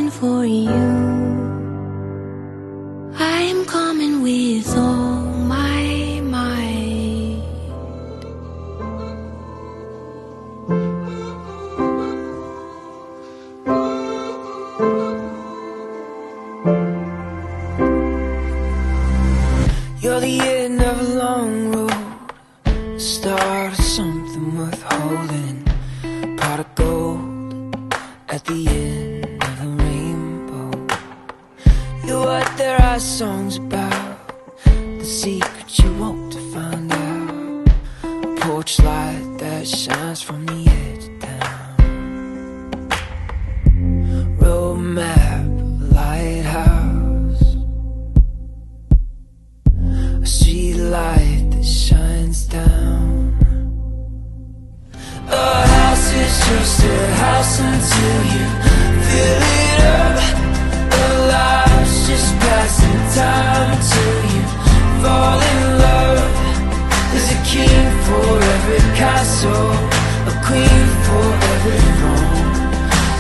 coming for you. I am coming with all my might. You're the end of a long road, the start of something worth holding. Pot of gold at the end of the rainbow. You're what there are songs about, the secret you want to find out. A porch light that shines from the edge of town. Road map, lighthouse, a street light that shines down. A house is just a house until you fill it up. A life's just passing time until you fall in love. There's a king for every castle, a queen for every throne.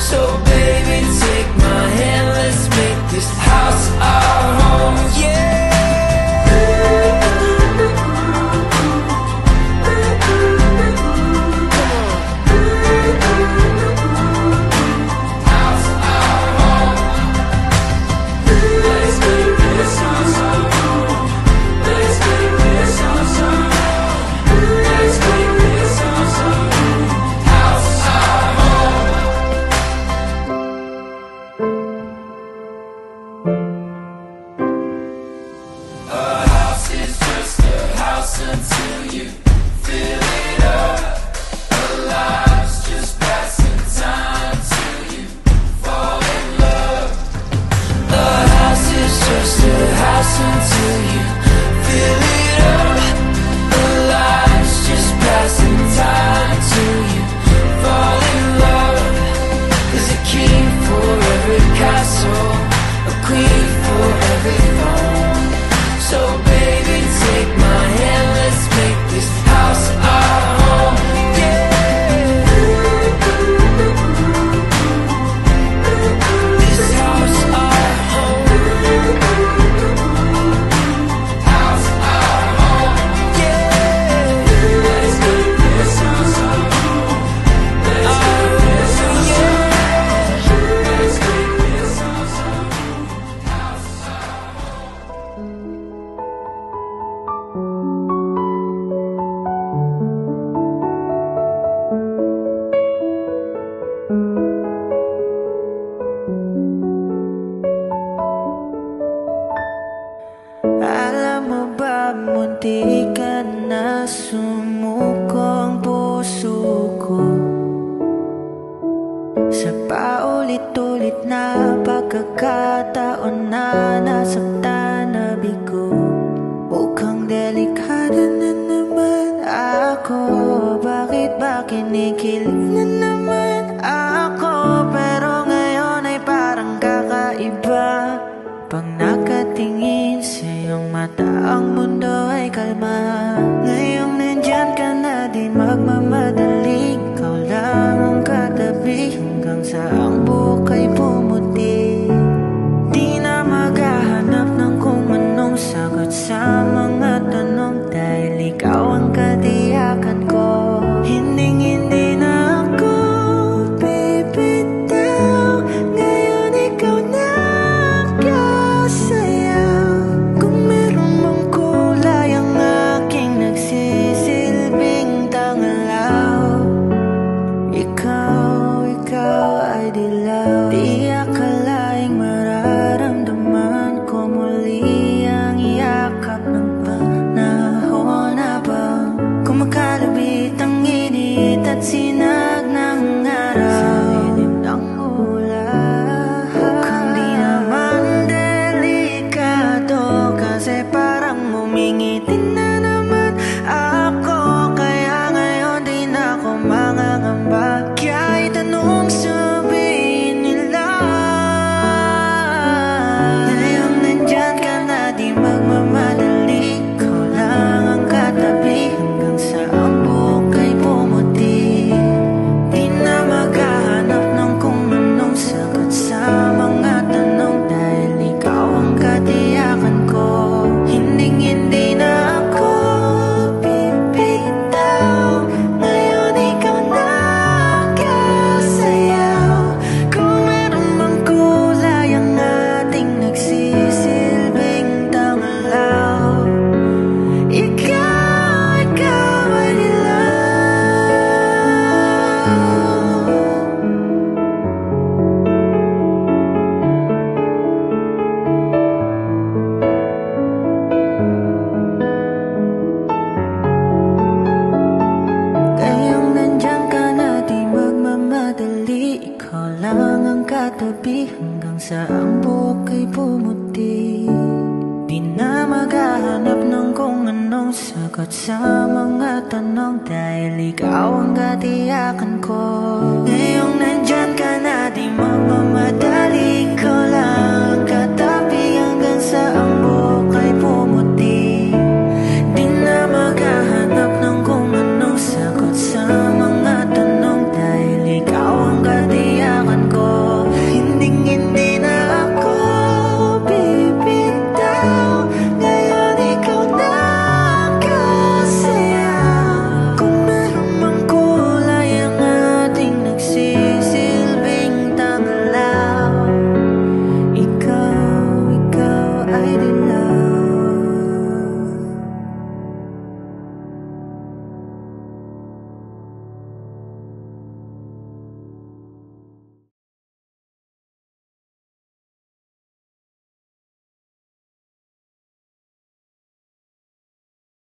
So baby, take my hand, let's make this house our home, yeah. Alam mo ba, munti ka na sumuko ang puso ko sa paulit-ulit na pagkakataon na nasaktan na bigo. Mukhang delikado na naman ako, bakit ba kinikilig na naman ako? Pero ngayon ay parang kakaiba. Pag nakatingin sa iyong mata, ang mundo ay kalma. Ngayong nandyan ka na, di magmamadali. Ikaw lang ang katabi hanggang sa ang buhok ay pumuti. Di na maghahanap ng kung anong sagot sa mga tanong, dahil ikaw ang katiyakan ko. Hinding-hindi na ako bibitaw. Ngayon ikaw na sayaw. Kung meron mang kulay ang aking nagsisilbing tangalaw, ikaw ay dilaw. Di akalaing mararamdaman ko muli ang yakap ng panahon habang kumakalabit ang init at sinag ng araw sa lilim ng ulan. Mukhang di naman kasi parang mumingitin na naman ako. Kaya ngayon di na ako mangangamba. Kahit anong sabihin nila, ngayong nandyan ka na, di magmamadali. Ikaw lang ang katabi hanggang sa ang buhok ay pumuti. sa ang buhok ay pumuti. Di na maghahanap ng kung anong sagot sa mga tanong, dahil ikaw ang katiyakan ko. Ngayong